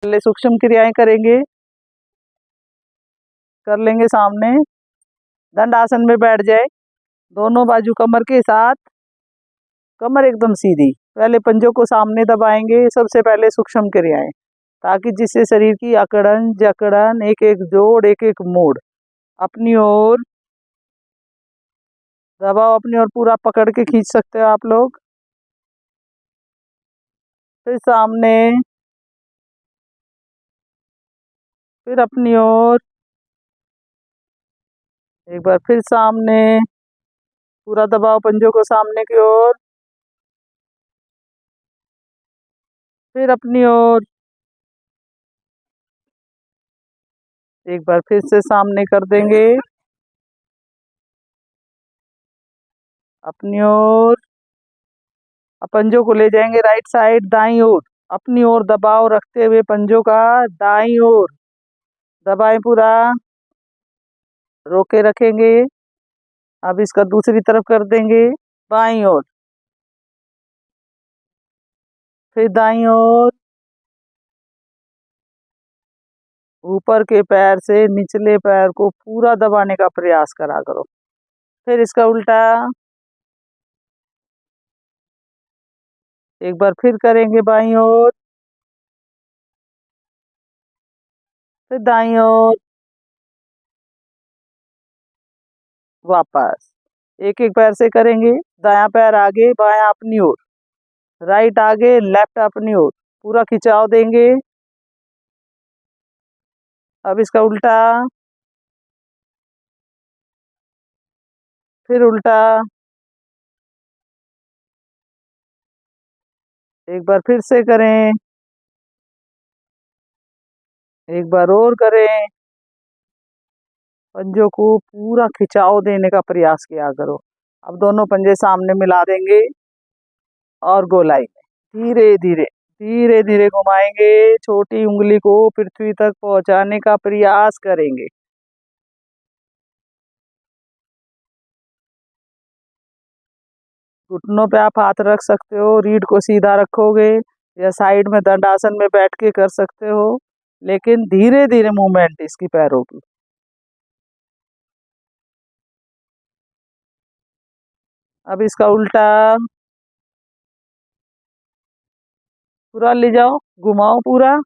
पहले सूक्ष्म क्रियाएं करेंगे। कर लेंगे सामने। दंडासन में बैठ जाए। दोनों बाजू कमर के साथ। कमर एकदम सीधी। पहले पंजों को सामने दबाएंगे। सबसे पहले सूक्ष्म क्रियाएं, ताकि जिससे शरीर की अकड़न जकड़न, एक एक जोड़, एक एक मोड़ अपनी ओर दबाओ। अपनी ओर पूरा पकड़ के खींच सकते हो आप लोग। फिर सामने। फिर अपनी ओर। एक बार फिर सामने। पूरा दबाओ पंजों को सामने की ओर। फिर अपनी ओर। एक बार फिर से सामने कर देंगे। अपनी ओर। अब पंजों को ले जाएंगे राइट साइड दाईं ओर। अपनी ओर दबाव रखते हुए पंजों का दाईं ओर दबाएं पूरा। रोके रखेंगे। अब इसका दूसरी तरफ कर देंगे। बाईं ओर। फिर दाईं ओर। ऊपर के पैर से निचले पैर को पूरा दबाने का प्रयास करा करो। फिर इसका उल्टा। एक बार फिर करेंगे बाईं ओर। फिर दाईं ओर। वापस। एक एक पैर से करेंगे। दायां पैर आगे, बायां अपनी ओर। राइट आगे, लेफ्ट अपनी ओर। पूरा खिंचाव देंगे। अब इसका उल्टा। फिर उल्टा। एक बार फिर से करें। एक बार और करें। पंजों को पूरा खिंचाव देने का प्रयास किया करो। अब दोनों पंजे सामने मिला देंगे और गोलाई में धीरे धीरे धीरे धीरे घुमाएंगे। छोटी उंगली को पृथ्वी तक पहुंचाने का प्रयास करेंगे। घुटनों पे आप हाथ रख सकते हो। रीढ़ को सीधा रखोगे या साइड में दंडासन में बैठ के कर सकते हो, लेकिन धीरे धीरे मूवमेंट इसकी पैरों की। अब इसका उल्टा। पूरा ले जाओ। घुमाओ पूरा।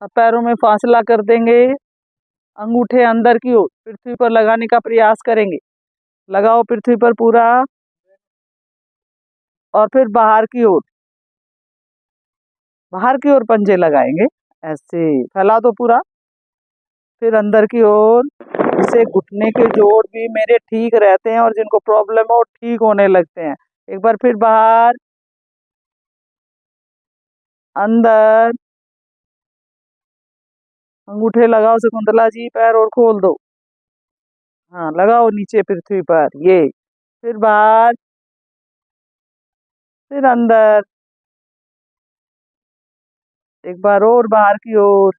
अब पैरों में फासला कर देंगे। अंगूठे अंदर की ओर पृथ्वी पर लगाने का प्रयास करेंगे। लगाओ पृथ्वी पर पूरा। और फिर बाहर की ओर। बाहर की ओर पंजे लगाएंगे। ऐसे फैला दो पूरा। फिर अंदर की ओर। इससे घुटने के जोड़ भी मेरे ठीक रहते हैं और जिनको प्रॉब्लम है वो ठीक होने लगते हैं। एक बार फिर बाहर। अंदर। अंगूठे लगाओ शकुंतला जी, पैर और खोल दो। हाँ, लगाओ नीचे पृथ्वी पर ये। फिर बाहर। फिर अंदर। एक बार और बाहर की ओर।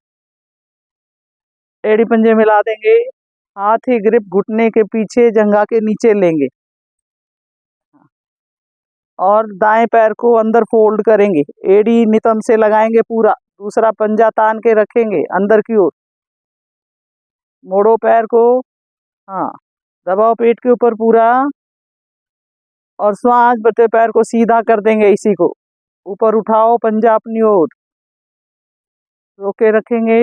एड़ी पंजे मिला देंगे। हाथ ही ग्रिप घुटने के पीछे जंघा के नीचे लेंगे। और दाएं पैर को अंदर फोल्ड करेंगे। एड़ी नितंब से लगाएंगे पूरा। दूसरा पंजा तान के रखेंगे अंदर की ओर। मोड़ो पैर को। हाँ। दबाओ पेट के ऊपर पूरा। और श्वास बटे पैर को सीधा कर देंगे इसी को। ऊपर उठाओ पंजा अपनी ओर। रोके रखेंगे।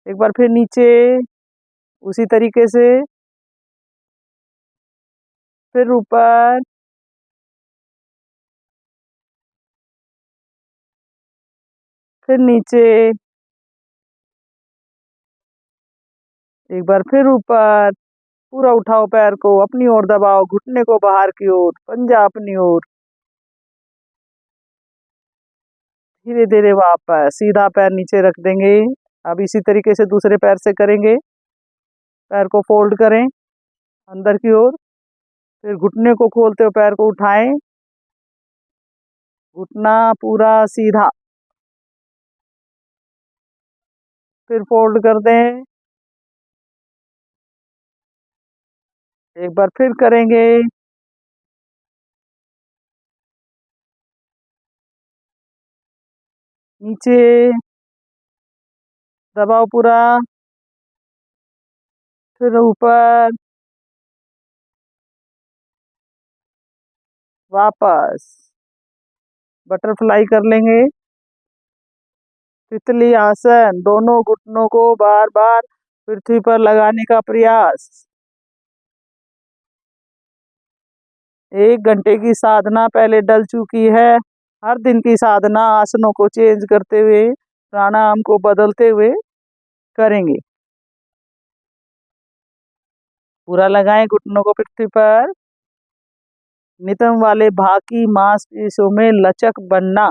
एक बार फिर नीचे। उसी तरीके से। फिर ऊपर। फिर नीचे। एक बार फिर ऊपर। पूरा उठाओ पैर को अपनी ओर दबाओ। घुटने को बाहर की ओर, पंजा अपनी ओर। धीरे धीरे वापस सीधा पैर नीचे रख देंगे। अब इसी तरीके से दूसरे पैर से करेंगे। पैर को फोल्ड करें अंदर की ओर। फिर घुटने को खोलते हुए पैर को उठाएं। घुटना पूरा सीधा। फिर फोल्ड कर दें। एक बार फिर करेंगे। नीचे दबाओ पूरा, फिर ऊपर, वापस बटरफ्लाई कर लेंगे। तितली आसन, दोनों घुटनों को बार बार पृथ्वी पर लगाने का प्रयास। 1 घंटे की साधना पहले डल चुकी है। हर दिन की साधना आसनों को चेंज करते हुए, प्राणायाम को बदलते हुए करेंगे। पूरा लगाएं घुटनों को पृथ्वी पर। नितंब वाले भाग की मांसपेशियों में लचक बनना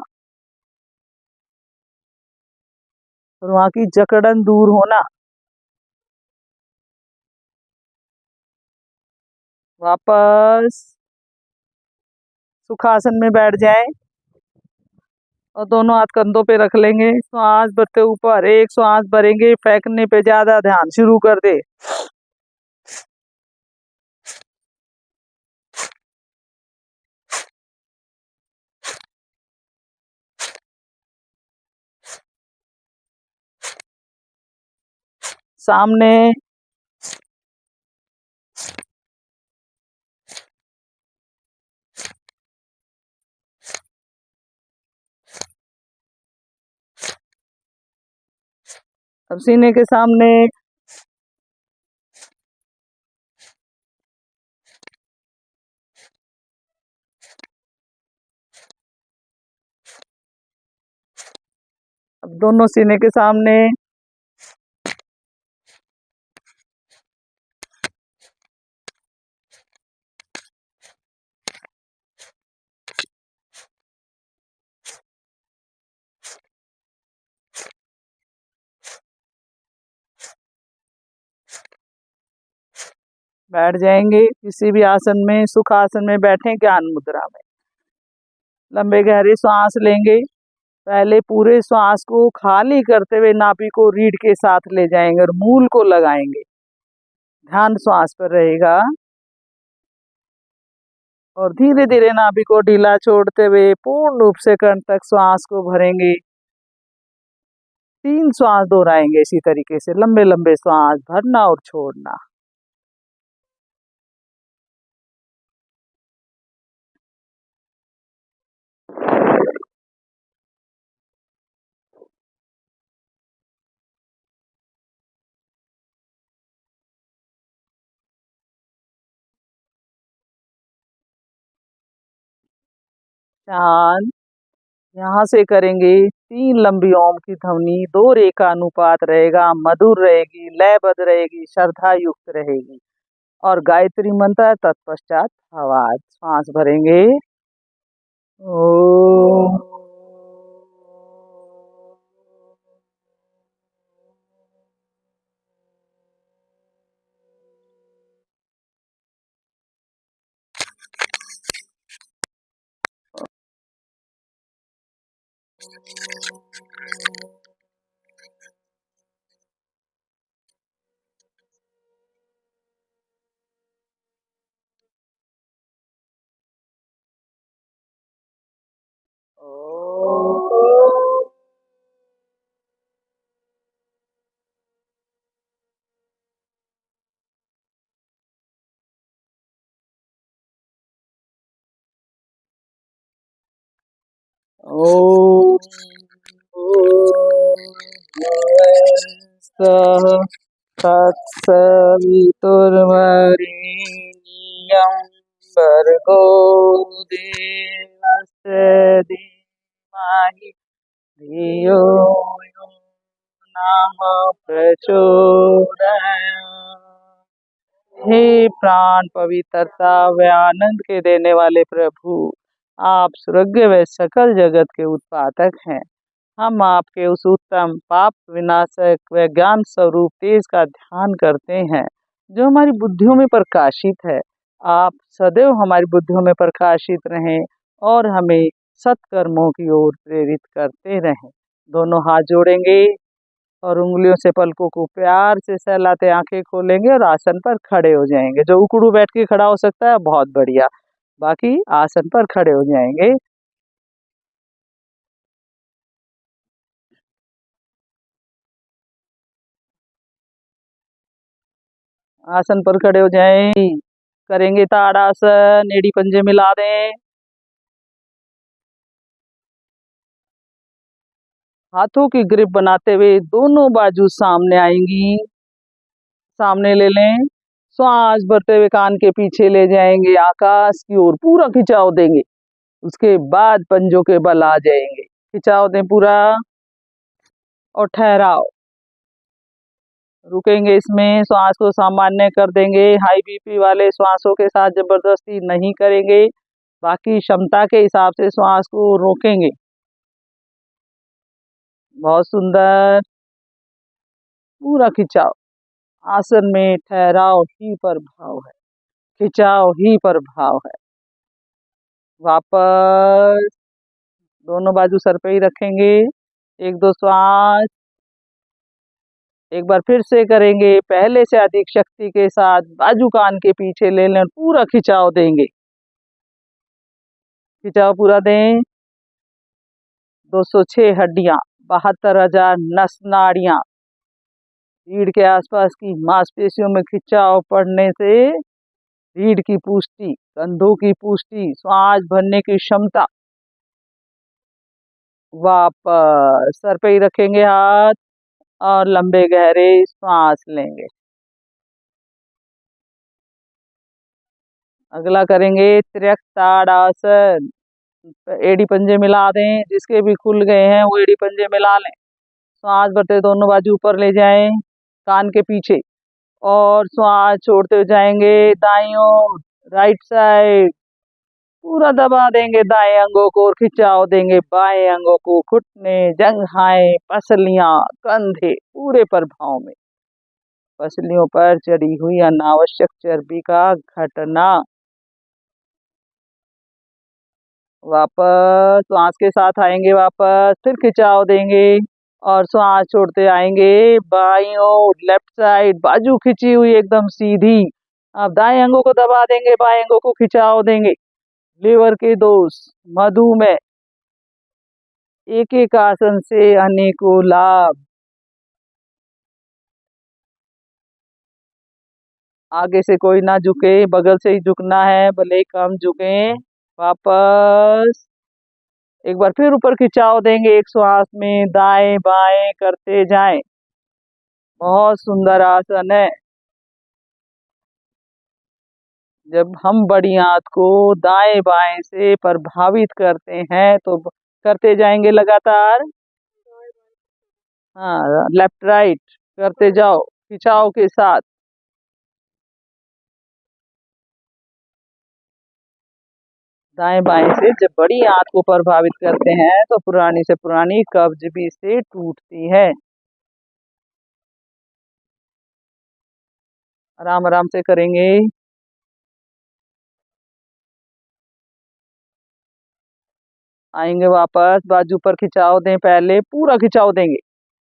और वहां की जकड़न दूर होना। वापस सुखासन में बैठ जाएं और दोनों हाथ कंधों पे रख लेंगे। श्वास भरते ऊपर, एक श्वास भरेंगे, फेंकने पे ज्यादा ध्यान, शुरू कर दे। सामने अब सीने के सामने, अब दोनों सीने के सामने। बैठ जाएंगे किसी भी आसन में, सुखासन में बैठे, ज्ञान मुद्रा में। लंबे गहरे श्वास लेंगे। पहले पूरे श्वास को खाली करते हुए नाभि को रीढ़ के साथ ले जाएंगे और मूल को लगाएंगे। ध्यान श्वास पर रहेगा और धीरे धीरे नाभि को ढीला छोड़ते हुए पूर्ण रूप से कंठ तक श्वास को भरेंगे। 3 श्वास दोहराएंगे इसी तरीके से, लंबे लंबे श्वास भरना और छोड़ना। शांत। यहाँ से करेंगे 3 लंबी ओम की ध्वनि, 2 रेखा अनुपात रहेगा, मधुर रहेगी, लयबद्ध रहेगी, श्रद्धा युक्त रहेगी। और गायत्री मंत्र तत्पश्चात आवाज। सांस भरेंगे। ओम। ओम तत्सवितुर्वरेण्यं भर्गो देवस्य धीमहि धियो यो नः प्रचोदयात्। हे प्राण पवित्रता व आनंद के देने वाले प्रभु, आप स्वर्ग व सकल जगत के उत्पादक हैं। हम आपके उस उत्तम पाप विनाशक व ज्ञान स्वरूप तेज का ध्यान करते हैं जो हमारी बुद्धियों में प्रकाशित है। आप सदैव हमारी बुद्धियों में प्रकाशित रहें और हमें सत्कर्मों की ओर प्रेरित करते रहें। दोनों हाथ जोड़ेंगे और उंगलियों से पलकों को प्यार से सहलाते आंखें खोलेंगे और आसन पर खड़े हो जाएंगे। जो उकड़ू बैठ के खड़ा हो सकता है बहुत बढ़िया, बाकी आसन पर खड़े हो जाएंगे। आसन पर खड़े हो जाएं। करेंगे ताड़ासन, एड़ी पंजे मिला दें। हाथों की ग्रिप बनाते हुए दोनों बाजू सामने आएंगी। सामने ले लें। श्वास भरते हुए कान के पीछे ले जाएंगे, आकाश की ओर पूरा खिंचाव देंगे। उसके बाद पंजों के बल आ जाएंगे। खिंचाव दें पूरा और ठहराओ। रुकेंगे इसमें, श्वास को सामान्य कर देंगे। हाई बीपी वाले श्वासों के साथ जबरदस्ती नहीं करेंगे, बाकी क्षमता के हिसाब से श्वास को रोकेंगे। बहुत सुंदर, पूरा खिंचाव। आसन में ठहराव ही प्रभाव है, खिंचाव ही प्रभाव है। वापस दोनों बाजू सर पे ही रखेंगे। एक दो श्वास एक बार फिर से करेंगे, पहले से अधिक शक्ति के साथ बाजू कान के पीछे ले लें, पूरा खिंचाव देंगे। खिंचाव पूरा दें। 206 हड्डियां, 72,000 नस नाड़ियां, रीढ़ के आसपास की मांसपेशियों में खिंचाव पड़ने से रीढ़ की पुष्टि, कंधों की पुष्टि, श्वास भरने की क्षमता। वापस सर पे ही रखेंगे हाथ और लंबे गहरे सांस लेंगे। अगला करेंगे त्रियक ताड़ासन। एड़ी पंजे मिला दें, जिसके भी खुल गए हैं वो एड़ी पंजे मिला लें। श्वास भरते दोनों बाजू ऊपर ले जाएं, कान के पीछे, और श्वास छोड़ते हुए जाएंगे दाईं ओर, राइट साइड। पूरा दबा देंगे दाएं अंगों को और खिंचाव देंगे बाएं अंगों को, घुटने, जंघाएं, पसलियां, कंधे, पूरे प्रभाव में। पसलियों पर चढ़ी हुई अनावश्यक चर्बी का घटना। वापस श्वास के साथ आएंगे, वापस फिर खिंचाव देंगे और श्वास छोड़ते आएंगे बाईं ओर, लेफ्ट साइड, बाजू खिंची हुई एकदम सीधी। अब दाएं अंगों को दबा देंगे, बाएं अंगों को खिंचाव देंगे। लीवर के दोष, मधुमेह, एक एक आसन से अनेकों लाभ। आगे से कोई ना झुके, बगल से ही झुकना है, भले ही कम झुके। वापस एक बार फिर ऊपर खिंचाव देंगे, एक श्वास में दाएं बाएं करते जाएं। बहुत सुंदर आसन है। जब हम बड़ी आंत को दाएं बाएं से प्रभावित करते हैं तो करते जाएंगे लगातार। हाँ, लेफ्ट राइट करते जाओ खिंचाव के साथ। दाएं बाएं से जब बड़ी आंत को प्रभावित करते हैं तो पुरानी से पुरानी कब्ज भी इससे टूटती है। आराम आराम से करेंगे। आएंगे वापस, बाजू पर खिंचाव दें, पहले पूरा खिंचाव देंगे,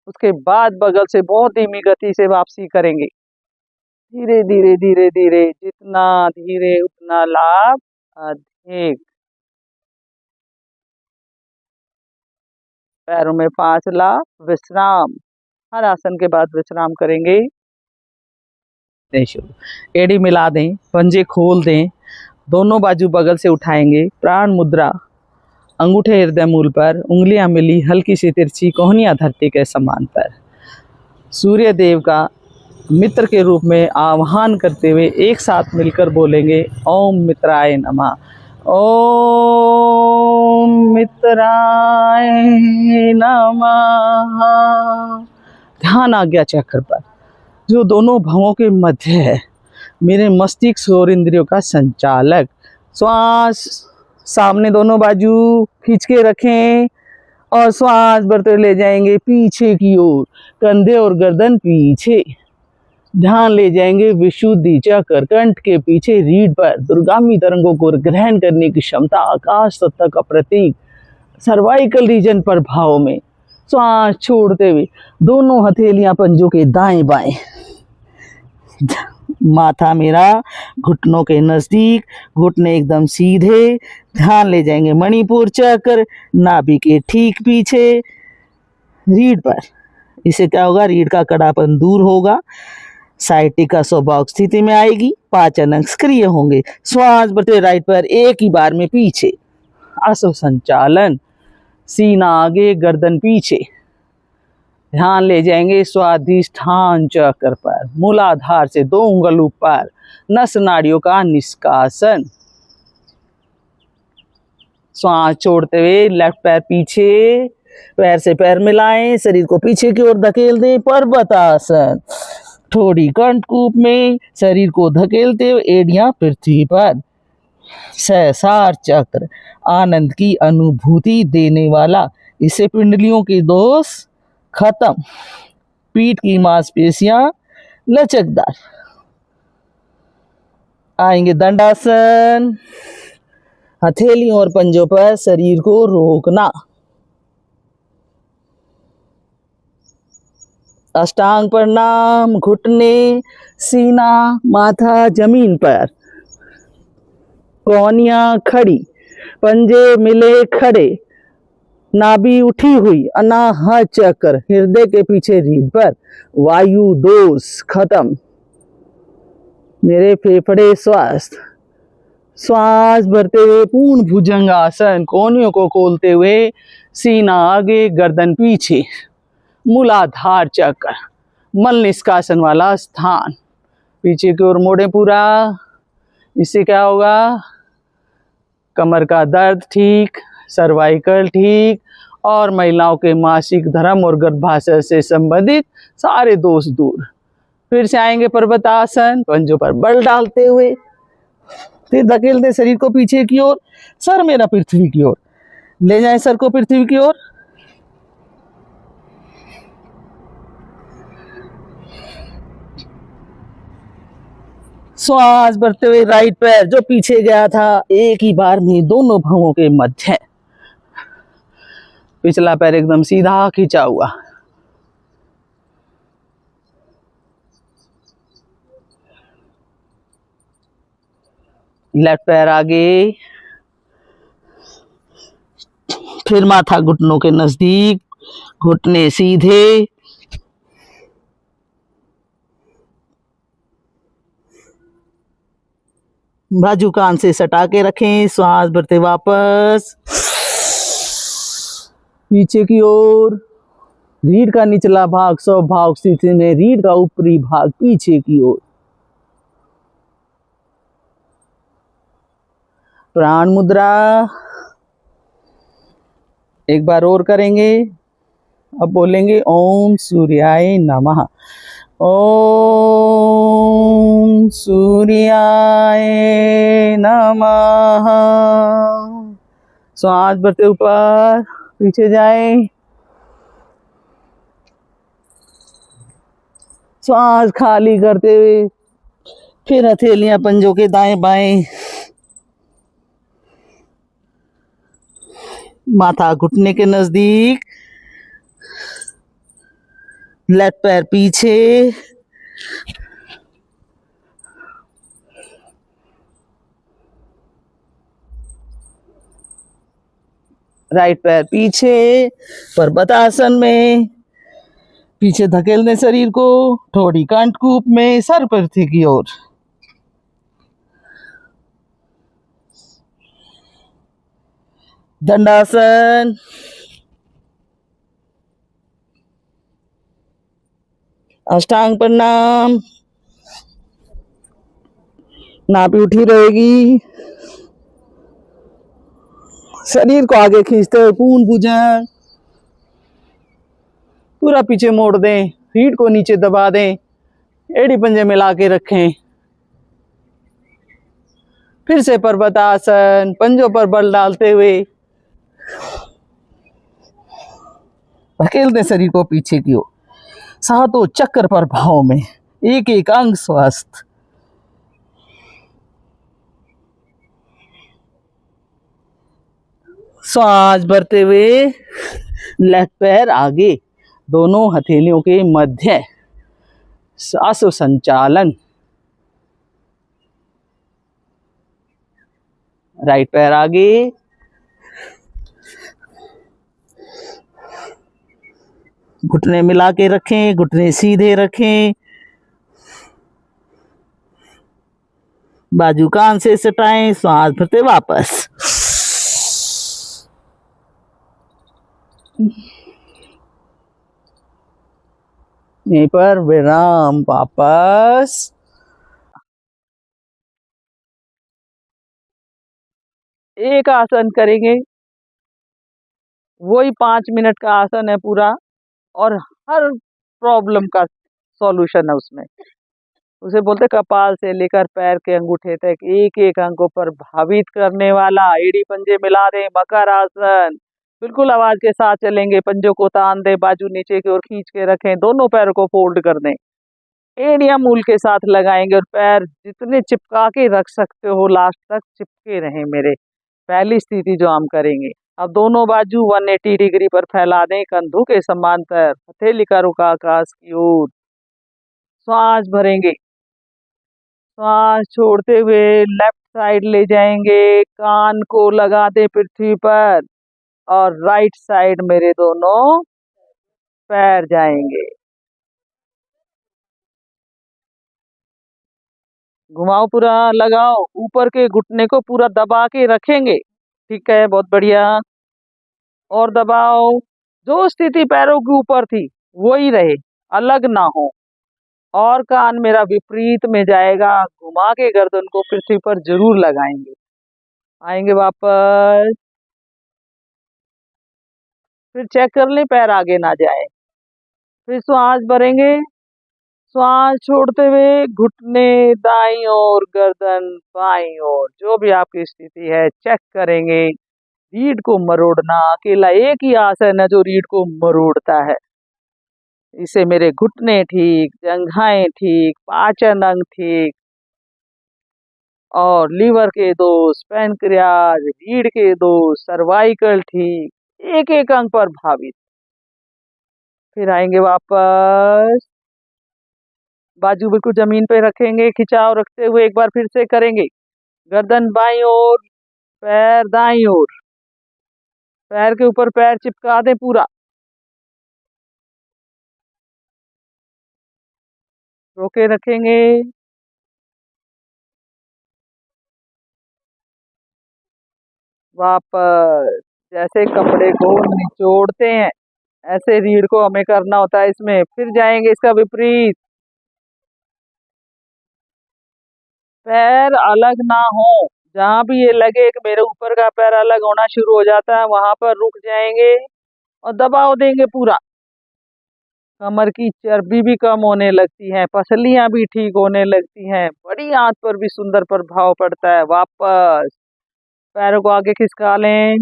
उसके बाद बगल से बहुत धीमी गति से वापसी करेंगे। धीरे धीरे धीरे धीरे, जितना धीरे उतना लाभ अधिक। पैरों में फासला, विश्राम। हर आसन के बाद विश्राम करेंगे। एड़ी मिला दें, पंजे खोल दें, दोनों बाजू बगल से उठाएंगे। प्राण मुद्रा, अंगूठे हृदय मूल पर, उंगलियां मिली हल्की सी तिरछी, कोहनियां धरती के समांतर। सूर्य देव का मित्र के रूप में आह्वान करते हुए एक साथ मिलकर बोलेंगे ओम मित्राय नमः। ओम मित्राय नमः। ध्यान आज्ञा चक्र पर, जो दोनों भवों के मध्य है, मेरे मस्तिष्क और इंद्रियों का संचालक। श्वास सामने दोनों बाजू खींच के रखें और श्वास भरते ले जाएंगे पीछे की ओर, कंधे और गर्दन पीछे। ध्यान ले जाएंगे विशुद्धि चक्र, कंठ के पीछे रीढ़ पर। दुर्गामी तरंगों को ग्रहण करने की क्षमता, आकाश तत्व का प्रतीक, सर्वाइकल रीजन पर भाव में। श्वास छोड़ते हुए दोनों हथेलियां पंजों के दाएं बाएं, माथा मेरा घुटनों के नजदीक, घुटने एकदम सीधे। ध्यान ले जाएंगे मणिपुर चक्र, नाभि के ठीक पीछे, रीढ़ पर। इससे क्या होगा, रीढ़ का कड़ापन दूर होगा। साइटिका स्वभाव स्थिति में आएगी, पाचन अंग सक्रिय होंगे। श्वास भरते हुए राइट पैर एक ही बार में पीछे, आसव संचालन, सीना आगे गर्दन पीछे। ध्यान ले जाएंगे स्वाधिष्ठान चक्र पर, मूलाधार से 2 उंगल ऊपर, नस नाड़ियों का निष्कासन। श्वास छोड़ते हुए लेफ्ट पैर पीछे, पैर से पैर मिलाएं, शरीर को पीछे की ओर धकेल दें, पर्वतासन। थोड़ी कंठकूप में शरीर को धकेलते हुए एड़ियां पृथ्वी पर। सहस्रार चक्र आनंद की अनुभूति देने वाला, इससे पिंडलियों के दोष खत्म, पीठ की मांसपेशियां लचकदार। आएंगे दंडासन, हथेलियों और पंजों पर शरीर को रोकना। अष्टांग प्रणाम, घुटने, सीना, माथा जमीन पर, कोहनियां खड़ी, पंजे मिले खड़े, नाभि उठी हुई, अनाहत चक्र हृदय के पीछे रीढ़ पर। वायु दोष खत्म, मेरे फेफड़े स्वस्थ। श्वास भरते हुए पूर्ण भुजंगासन, कोहनियों को खोलते हुए, सीना आगे गर्दन पीछे, मूलाधार चक्र, मल निष्कासन वाला स्थान। पीछे की ओर मोड़े पूरा। इससे क्या होगा? कमर का दर्द ठीक, सर्वाइकल ठीक, और महिलाओं के मासिक धर्म और गर्भाशय से संबंधित सारे दोष दूर। फिर से आएंगे पर्वतासन, पंजों पर बल डालते हुए, फिर धकेल दे शरीर को पीछे की ओर, सर मेरा पृथ्वी की ओर ले जाएं, सर को पृथ्वी की ओर। श्वास भरते हुए राइट पैर जो पीछे गया था एक ही बार में दोनों भवों के मध्य, पिछला पैर एकदम सीधा खींचा हुआ। लेफ्ट पैर आगे, फिर माथा घुटनों के नजदीक, घुटने सीधे। बाजू कान से सटा के रखें। श्वास भरते वापस पीछे की ओर। रीढ़ का निचला भाग स्वभाव स्थिति में, रीढ़ का ऊपरी भाग पीछे की ओर। प्राण मुद्रा एक बार और करेंगे। अब बोलेंगे ओम सूर्याय नमः, ओम सूर्याय नमः। श्वास भरते ऊपर, पीछे जाएं। श्वास खाली करते हुए फिर हथेलियां पंजों के दाएं बाएं, माथा घुटने के नजदीक, लेफ्ट पैर पीछे, राइट पैर पीछे, पर्वतासन में पीछे धकेलने शरीर को, थोड़ी कंठकूप में, सर पृथ्वी की ओर। दंडासन, अष्टांग प्रणाम, नाभि उठी रहेगी, शरीर को आगे खींचते हुए पूर्ण भुजंग, पूरा पीछे मोड़ दें, रीढ़ को नीचे दबा दें, एड़ी पंजे मिला के रखें। फिर से पर्वतासन, पंजों पर बल डालते हुए धकेल दें शरीर को पीछे की ओर। सातों चक्र पर भाव में, एक एक अंग स्वस्थ। श्वास भरते हुए लेफ्ट पैर आगे, दोनों हथेलियों के मध्य, श्वास संचालन। राइट पैर आगे, घुटने मिला के रखें, घुटने सीधे रखें, बाजू कान से सटाएं, सांस भरते वापस। यहीं पर विराम, वापस। एक आसन करेंगे, वही 5 मिनट का आसन है पूरा, और हर प्रॉब्लम का सॉल्यूशन है उसमें। उसे बोलते कपाल से लेकर पैर के अंगूठे तक एक एक अंग को प्रभावित करने वाला। एड़ी पंजे मिला दें, मकर आसन। बिल्कुल आवाज के साथ चलेंगे, पंजों को तान दे, बाजू नीचे की ओर खींच के रखें, दोनों पैरों को फोल्ड कर दें, एड़ियां मूल के साथ लगाएंगे और पैर जितने चिपका के रख सकते हो लास्ट तक चिपके रहें मेरे। पहली स्थिति जो हम करेंगे। अब दोनों बाजू 180 डिग्री पर फैला दें, कंधों के समांतर, हथेली का रुख आकाश की ओर। श्वास भरेंगे, श्वास छोड़ते हुए लेफ्ट साइड ले जाएंगे, कान को लगा दे पृथ्वी पर, और राइट साइड मेरे दोनों पैर जाएंगे। घुमाओ, पूरा लगाओ, ऊपर के घुटने को पूरा दबा के रखेंगे। ठीक है, बहुत बढ़िया। और दबाओ। जो स्थिति पैरों के ऊपर थी वही रहे, अलग ना हो। और कान मेरा विपरीत में जाएगा, घुमा के गर्दन को पृथ्वी पर जरूर लगाएंगे। आएंगे वापस, फिर चेक कर लें पैर आगे ना जाए। फिर श्वास भरेंगे, श्वास छोड़ते हुए घुटने दाईं ओर, गर्दन बाईं ओर, जो भी आपकी स्थिति है चेक करेंगे। रीढ़ को मरोड़ना, अकेला एक ही आसन है जो रीढ़ को मरोड़ता है। इससे मेरे घुटने ठीक, जंघाएं ठीक, पाचन अंग ठीक, और लीवर के दोष, पैनक्रियाज, रीढ़ के दोष, सर्वाइकल ठीक, एक एक अंग पर भावित। फिर आएंगे वापस, बाजू बिल्कुल जमीन पे रखेंगे, खिंचाव रखते हुए एक बार फिर से करेंगे। गर्दन बाईं ओर, पैर दाईं ओर, पैर के ऊपर पैर चिपका दें पूरा। रोके रखेंगे, वापस। जैसे कपड़े को निचोड़ते हैं ऐसे रीढ़ को हमें करना होता है इसमें। फिर जाएंगे इसका विपरीत, पैर अलग ना हो। जहां भी ये लगे कि मेरे ऊपर का पैर अलग होना शुरू हो जाता है, वहां पर रुक जाएंगे और दबाव देंगे पूरा। कमर की चर्बी भी कम होने लगती है, पसलियां भी ठीक होने लगती हैं, बड़ी आंत पर भी सुंदर प्रभाव पड़ता है। वापस, पैरों को आगे खिसका लें,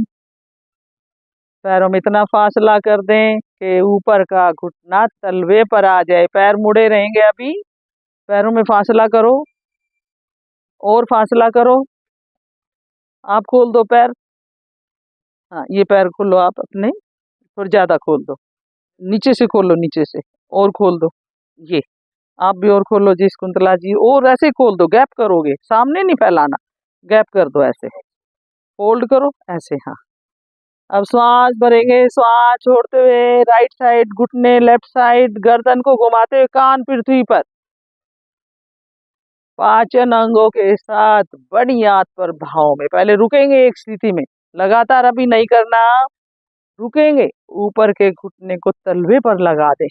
पैरों में इतना फासला कर दें कि ऊपर का घुटना तलवे पर आ जाए। पैर मुड़े रहेंगे अभी, पैरों में फासला करो, और फासला करो। आप खोल दो पैर, हाँ ये पैर खोलो आप अपने, और ज्यादा खोल दो, नीचे से खोलो, नीचे से और खोल दो। ये आप भी और खोलो जी शकुंतला जी, और ऐसे खोल दो, गैप करोगे, सामने नहीं फैलाना, गैप कर दो ऐसे, फोल्ड करो ऐसे। हाँ, अब श्वास भरेंगे, श्वास छोड़ते हुए राइट साइड घुटने, लेफ्ट साइड गर्दन को घुमाते हुए कान पृथ्वी पर, पाचन अंगों के साथ बड़ी आंत पर भाव में। पहले रुकेंगे एक स्थिति में, लगातार अभी नहीं करना, रुकेंगे, ऊपर के घुटने को तलवे पर लगा दें,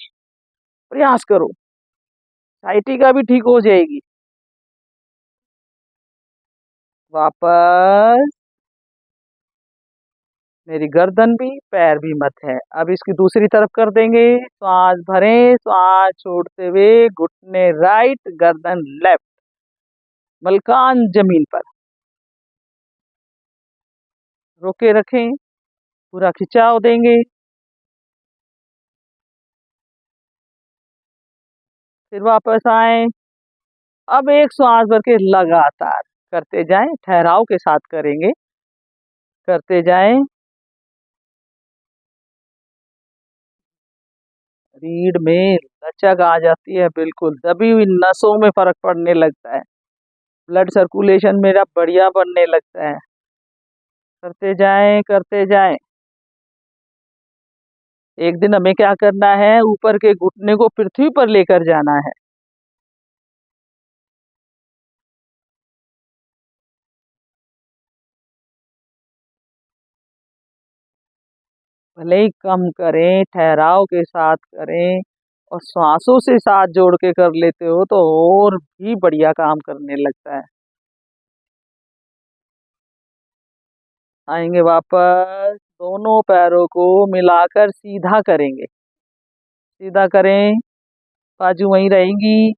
प्रयास करो, साइटिका भी ठीक हो जाएगी। वापस, मेरी गर्दन भी पैर भी मत है। अब इसकी दूसरी तरफ कर देंगे, श्वास भरें, श्वास छोड़ते हुए घुटने राइट, गर्दन लेफ्ट, मलकान जमीन पर, रोके रखें, पूरा खिंचाव देंगे। फिर वापस आए। अब एक श्वास भर के लगातार करते जाएं, ठहराव के साथ करेंगे, करते जाएं। रीढ़ में लचक आ जाती है, बिल्कुल दबी हुई नसों में फर्क पड़ने लगता है, ब्लड सर्कुलेशन मेरा बढ़िया बनने लगता है। करते जाएं, करते जाएं। एक दिन हमें क्या करना है, ऊपर के घुटने को पृथ्वी पर लेकर जाना है। भले ही कम करें, ठहराव के साथ करें और श्वासों से साथ जोड़ के कर लेते हो तो और भी बढ़िया काम करने लगता है। आएंगे वापस, दोनों पैरों को मिलाकर सीधा करेंगे। सीधा करें, बाजू वहीं रहेंगी।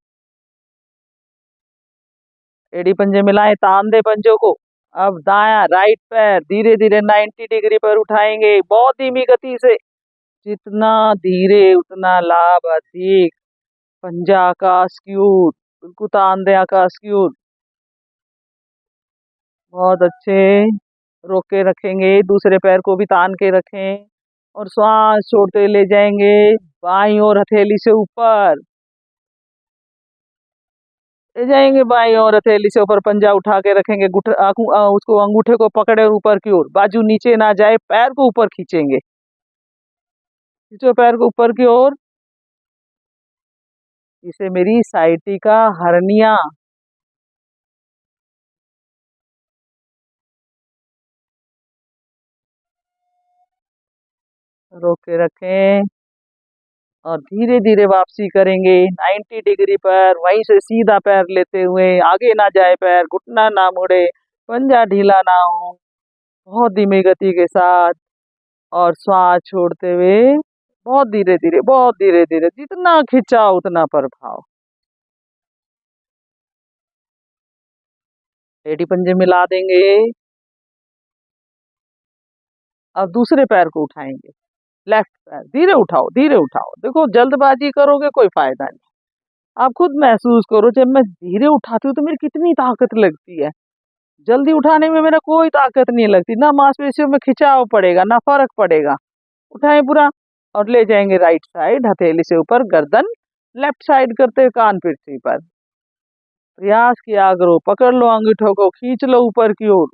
एड़ी पंजे मिलाएं, तान दे पंजों को। अब दाया राइट पैर धीरे धीरे 90 डिग्री पर उठाएंगे, बहुत धीमी गति से। जितना धीरे उतना लाभ अधिक। पंजा आकाश की ओर, बिल्कुल तान दे आकाश की ओर। बहुत अच्छे। रोक के रखेंगे, दूसरे पैर को भी तान के रखें और श्वास छोड़ते ले जाएंगे बाईं ओर हथेली से ऊपर। ले जाएंगे बाईं ओर हथेली से ऊपर, पंजा उठा के रखेंगे, उसको अंगूठे को पकड़े और ऊपर की ओर, बाजू नीचे ना जाए, पैर को ऊपर खींचेंगे। खींचो पैर को ऊपर की ओर। इसे मेरी साइटिका हर्निया। रोक के रखें और धीरे धीरे वापसी करेंगे 90 डिग्री पर, वहीं से सीधा पैर लेते हुए, आगे ना जाए पैर, घुटना ना मुड़े, पंजा ढीला ना हो, बहुत धीमी गति के साथ और श्वास छोड़ते हुए बहुत धीरे धीरे, बहुत धीरे धीरे, जितना खिंचा उतना प्रभाव। एड़ी पंजे मिला देंगे। अब दूसरे पैर को उठाएंगे, लेफ्ट पैर धीरे उठाओ, धीरे उठाओ। देखो जल्दबाजी करोगे कोई फायदा नहीं। आप खुद महसूस करो, जब मैं धीरे उठाती हूँ तो मेरी कितनी ताकत लगती है। जल्दी उठाने में मेरा कोई ताकत नहीं लगती, ना मांसपेशियों में खिंचाव पड़ेगा ना फर्क पड़ेगा। उठाएं पूरा और ले जाएंगे राइट साइड, हथेली से ऊपर गर्दन, लेफ्ट साइड करते हुए कान पृथ्वी पर। प्रयास किया करो, पकड़ लो अंगूठों को, खींच लो ऊपर की ओर।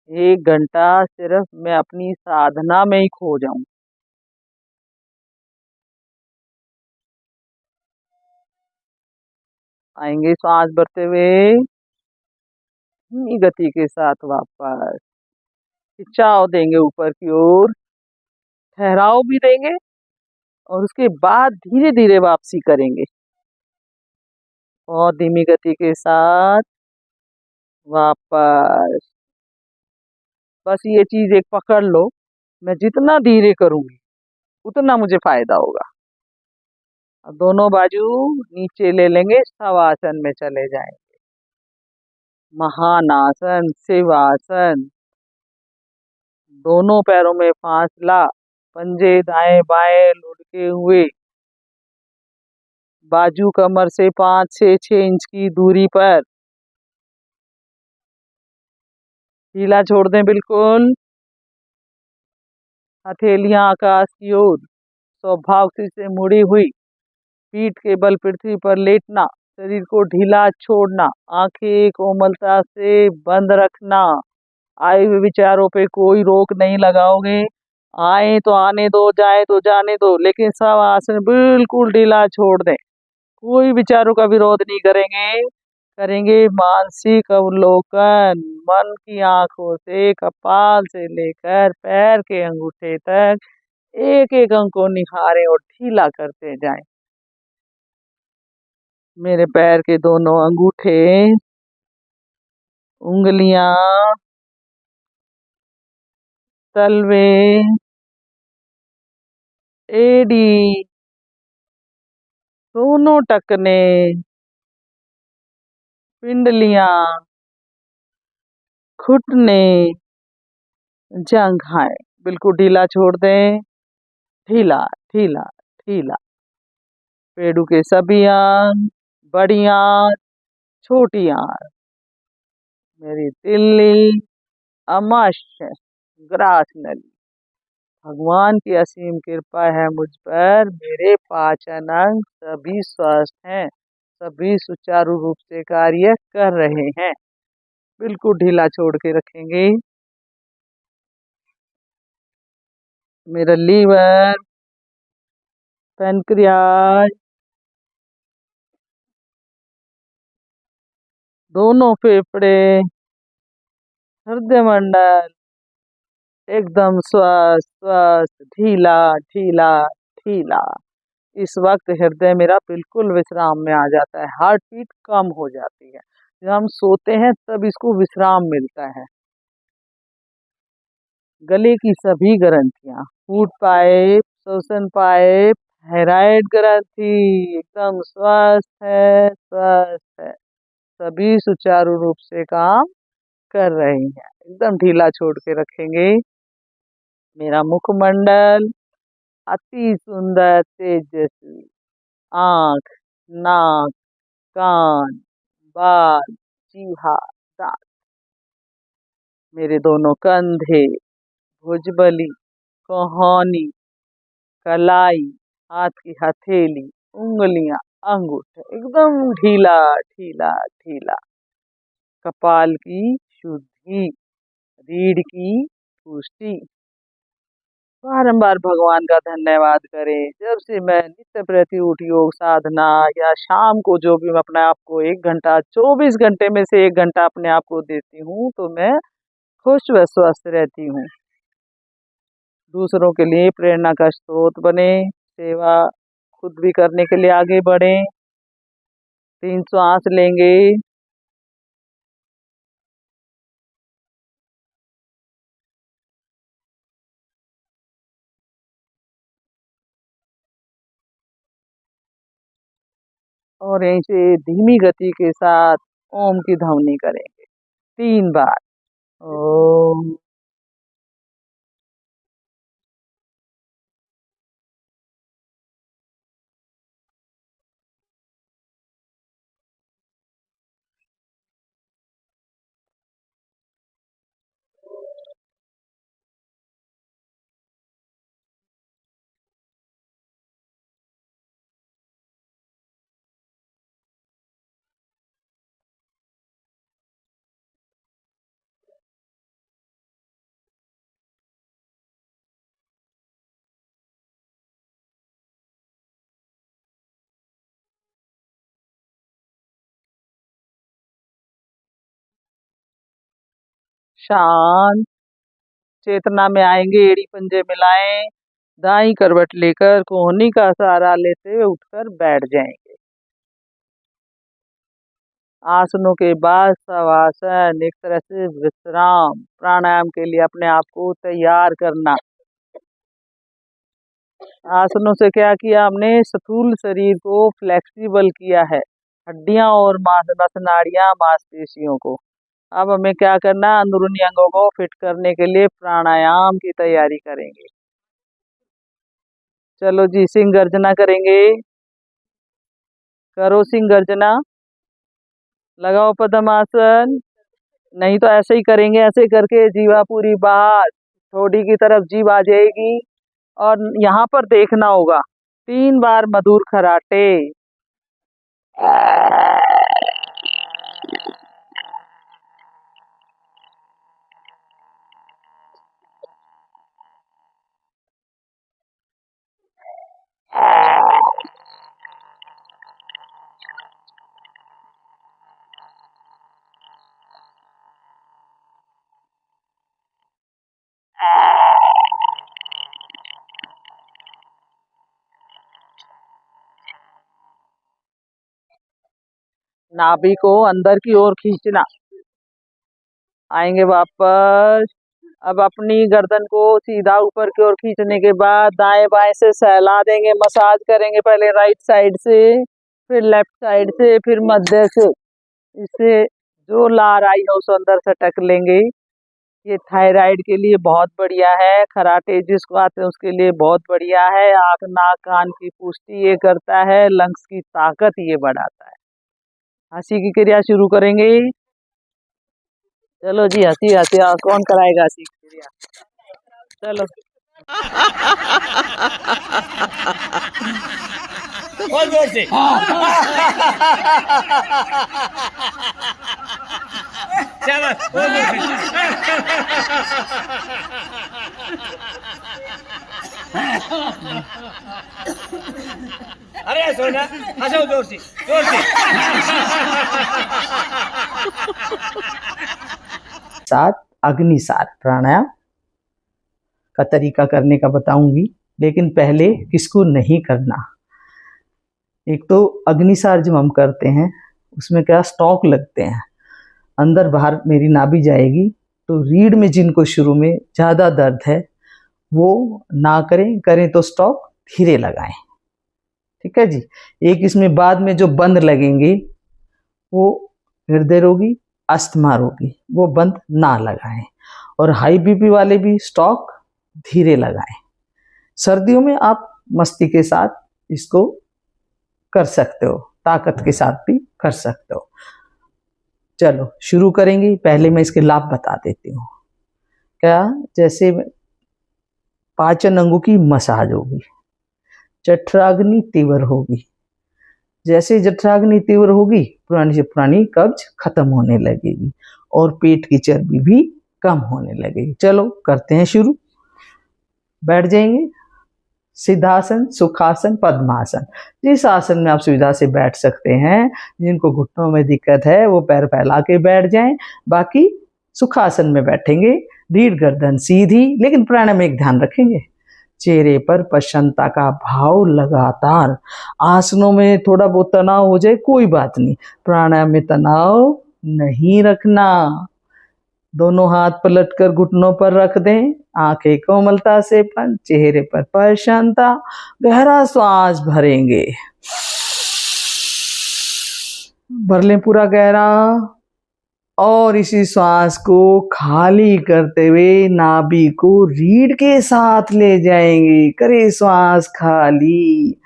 1 घंटा सिर्फ मैं अपनी साधना में ही खो जाऊं। आएंगे सांस भरते हुए धीमी गति के साथ वापस, खिंचाव देंगे ऊपर की ओर, ठहराव भी देंगे और उसके बाद धीरे धीरे वापसी करेंगे, बहुत धीमी गति के साथ वापस। बस ये चीज एक पकड़ लो, मैं जितना धीरे करूंगी उतना मुझे फायदा होगा। अब दोनों बाजू नीचे ले लेंगे, शवासन में चले जाएंगे। महानासन, शिवासन। दोनों पैरों में फासला, पंजे दाएं बाएं लुढ़के हुए, बाजू कमर से 5 से 6 इंच की दूरी पर। ढीला छोड़ दें बिल्कुल। हथेलियां आकाश की ओर, स्वभाव से मुड़ी हुई, पीठ के बल पृथ्वी पर लेटना, शरीर को ढीला छोड़ना, आंखें कोमलता से बंद रखना। आए हुए विचारों पे कोई रोक नहीं लगाओगे। आए तो आने दो, जाए तो जाने दो, लेकिन सब आसन बिल्कुल ढीला छोड़ दें। कोई विचारों का विरोध नहीं करेंगे। करेंगे मानसिक अवलोकन, मन की आंखों से कपाल से लेकर पैर के अंगूठे तक एक एक अंग को निहारें और ढीला करते जाएं। मेरे पैर के दोनों अंगूठे, उंगलियां, तलवे, एड़ी, दोनों टखने, पिंडलियां, घुटने, जंघाएं बिल्कुल ढीला छोड़ दें। ढीला, ढीला, ढीला। पेड़ों के सभी अंग, बड़ी आंत, छोटी आंत, मेरी तिल्ली, अमाशय, ग्रास नली। भगवान की असीम कृपा है मुझ पर, मेरे पाचन अंग सभी स्वस्थ हैं, सभी सुचारू रूप से कार्य कर रहे हैं। बिल्कुल ढीला छोड़ के रखेंगे। मेरा लीवर, पैनक्रियाज, दोनों फेफड़े, हृदय मंडल एकदम स्वस्थ स्वस्थ, ढीला ढीला ढीला। इस वक्त हृदय मेरा बिल्कुल विश्राम में आ जाता है, हार्ट बीट कम हो जाती है। जब हम सोते हैं तब इसको विश्राम मिलता है। गले की सभी ग्रंथियां, फूड पाइप, श्वसन पाइप, थायराइड ग्रंथि एकदम स्वस्थ है, स्वस्थ है। सभी सुचारू रूप से काम कर रही हैं। एकदम ढीला छोड़ के रखेंगे। मेरा मुखमंडल अति सुंदर तेजस्वी, आंख, नाक, कान, बाल, जीवा, दांत, मेरे दोनों कंधे, भुजबली, कोहनी, कलाई, हाथ की हथेली, उंगलियां, अंगूठे एकदम ढीला ढीला ढीला। कपाल की शुद्धि, रीढ़ की पुष्टि। बारंबार भगवान का धन्यवाद करें। जब से मैं नित्य प्रति उठ योग साधना या शाम को जो भी मैं अपने आप को 1 घंटा, 24 घंटे में से 1 घंटा अपने आप को देती हूँ तो मैं खुश व स्वस्थ रहती हूँ। दूसरों के लिए प्रेरणा का स्रोत बने, सेवा खुद भी करने के लिए आगे बढ़े। 3 श्वास लेंगे। और यहीं से धीमी गति के साथ ओम की ध्वनि करेंगे 3 बार। ओम। शांत चेतना में आएंगे। एड़ी पंजे मिलाएं, दाई करवट लेकर कोहनी का सहारा लेते हुए उठकर बैठ जाएंगे। आसनों के बाद शवासन, एक तरह से विश्राम, प्राणायाम के लिए अपने आप को तैयार करना। आसनों से क्या किया हमने, स्थूल शरीर को फ्लेक्सिबल किया है, हड्डियां और नस नाड़ियां मांसपेशियों को। अब हमें क्या करना, अंदरूनी अंगों को फिट करने के लिए प्राणायाम की तैयारी करेंगे। चलो जी, सिंह गर्जना करेंगे। करो सिंह गर्जना, लगाओ पद्मासन। नहीं तो ऐसे ही करेंगे, ऐसे करके जीवा पूरी बाहर, ठोड़ी की तरफ जीभ आ जाएगी और यहाँ पर देखना होगा 3 बार मधुर खराटे। नाभि को अंदर की ओर खींचना। आएंगे वापस। अब अपनी गर्दन को सीधा ऊपर की ओर खींचने के बाद दाएं बाएं से सहला देंगे, मसाज करेंगे। पहले राइट साइड से, फिर लेफ्ट साइड से, फिर मध्य से। इससे जो लार आई है उसे अंदर से टक लेंगे। ये थायराइड के लिए बहुत बढ़िया है, खराटे जिसको आते हैं उसके लिए बहुत बढ़िया है। आँख नाक कान की पुष्टि ये करता है, लंग्स की ताकत ये बढ़ाता है। हंसी की क्रिया शुरू करेंगे। चलो जी, हंसी हंसी कौन कराएगा हंसी की क्रिया? चलो। बहुत जोर से। शाबाश, बहुत जोर से। अरे सोना, हंसो जोर से, जोर से। साथ अग्निसार प्राणायाम का तरीका करने का बताऊंगी, लेकिन पहले किसको नहीं करना। एक तो अग्निसार जब हम करते हैं उसमें क्या स्टॉक लगते हैं, अंदर बाहर मेरी नाभि जाएगी, तो रीढ़ में जिनको शुरू में ज़्यादा दर्द है वो ना करें, करें तो स्टॉक धीरे लगाएं। ठीक है जी। एक इसमें बाद में जो बंद लगेंगे वो हृदय रोगी, अस्थमा रोगी, वो बंद ना लगाएं। और हाई बीपी वाले भी स्टॉक धीरे लगाएं। सर्दियों में आप मस्ती के साथ इसको कर सकते हो, ताकत के साथ भी कर सकते हो। चलो शुरू करेंगे। पहले मैं इसके लाभ बता देती हूँ। क्या, जैसे पाचन अंगों की मसाज होगी, जठराग्नि तीव्र होगी। जैसे जठराग्नि तीव्र होगी, पुरानी से पुरानी कब्ज खत्म होने लगेगी और पेट की चर्बी भी कम होने लगेगी। चलो करते हैं शुरू। बैठ जाएंगे। सिद्धासन, सुखासन, पद्मासन। जिस आसन में आप सुविधा से बैठ सकते हैं, जिनको घुटनों में दिक्कत है वो पैर फैला के बैठ जाएं। बाकी सुखासन में बैठेंगे, रीढ़ गर्दन सीधी, लेकिन प्राणायाम में एक ध्यान रखेंगे, चेहरे पर प्रसन्नता का भाव लगातार। आसनों में थोड़ा बहुत तनाव हो जाए कोई बात नहीं, प्राणायाम में तनाव नहीं रखना। दोनों हाथ पलटकर घुटनों पर रख दें, आंखें कोमलता से बंद, चेहरे पर प्रसन्नता। गहरा श्वास भरेंगे, भर लें पूरा गहरा, और इसी श्वास को खाली करते हुए नाभि को रीढ़ के साथ ले जाएंगे। करें श्वास खाली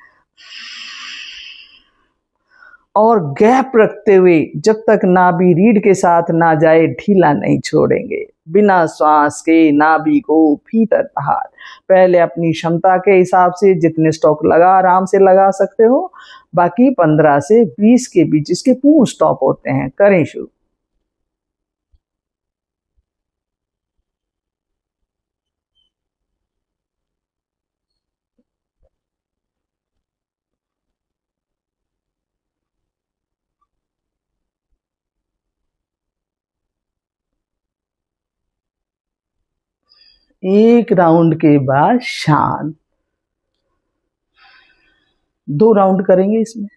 और गैप रखते हुए जब तक नाभि रीढ़ के साथ ना जाए ढीला नहीं छोड़ेंगे। बिना श्वास के नाभि को भीतर बाहर। पहले अपनी क्षमता के हिसाब से जितने स्टॉक लगा आराम से लगा सकते हो, बाकी 15 से 20 के बीच इसके पूर्ण स्टॉप होते हैं। करें शुरू। एक राउंड के बाद शांत। 2 राउंड करेंगे इसमें।